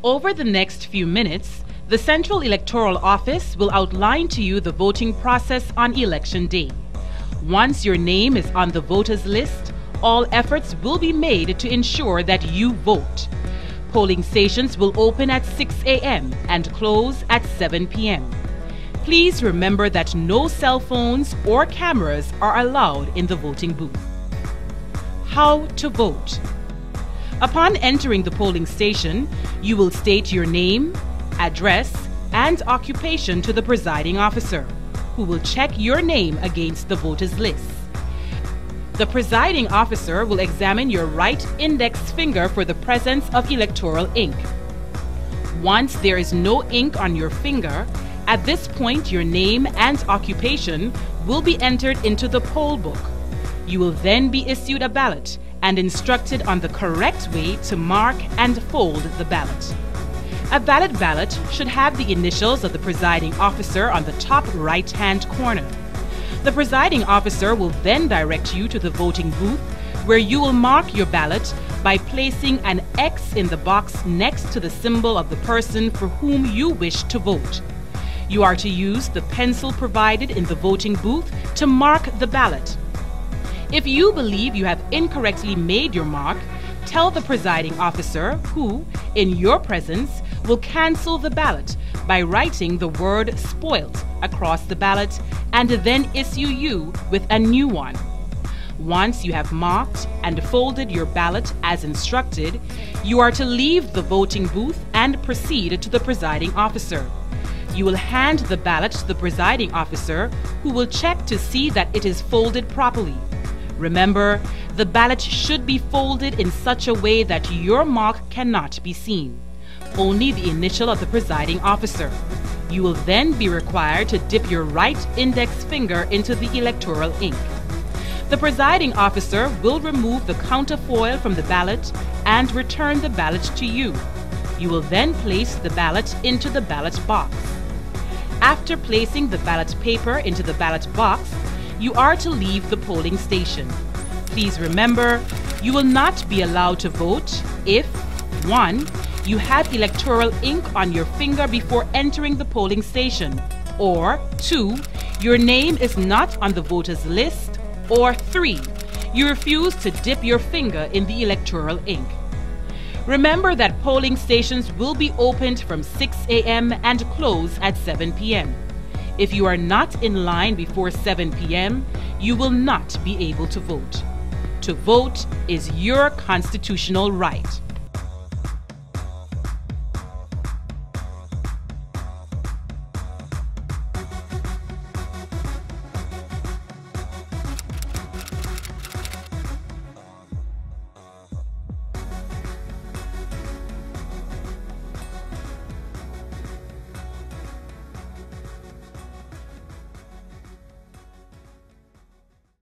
Over the next few minutes, the Central Electoral Office will outline to you the voting process on Election Day. Once your name is on the voters list, all efforts will be made to ensure that you vote. Polling stations will open at 6 a.m. and close at 7 p.m. Please remember that no cell phones or cameras are allowed in the voting booth. How to vote. Upon entering the polling station, you will state your name, address, and occupation to the presiding officer, who will check your name against the voters list. The presiding officer will examine your right index finger for the presence of electoral ink. Once there is no ink on your finger, at this point your name and occupation will be entered into the poll book. You will then be issued a ballot and instructed on the correct way to mark and fold the ballot. A valid ballot should have the initials of the presiding officer on the top right-hand corner. The presiding officer will then direct you to the voting booth, where you will mark your ballot by placing an X in the box next to the symbol of the person for whom you wish to vote. You are to use the pencil provided in the voting booth to mark the ballot. If you believe you have incorrectly made your mark, tell the presiding officer, who, in your presence, will cancel the ballot by writing the word "spoilt" across the ballot and then issue you with a new one. Once you have marked and folded your ballot as instructed, you are to leave the voting booth and proceed to the presiding officer. You will hand the ballot to the presiding officer, who will check to see that it is folded properly. Remember, the ballot should be folded in such a way that your mark cannot be seen. Only the initial of the presiding officer. You will then be required to dip your right index finger into the electoral ink. The presiding officer will remove the counterfoil from the ballot and return the ballot to you. You will then place the ballot into the ballot box. After placing the ballot paper into the ballot box, you are to leave the polling station. Please remember, you will not be allowed to vote if 1. You have electoral ink on your finger before entering the polling station, or 2. Your name is not on the voters list, or 3. You refuse to dip your finger in the electoral ink. Remember that polling stations will be opened from 6 a.m. and close at 7 p.m. If you are not in line before 7 p.m., you will not be able to vote. To vote is your constitutional right.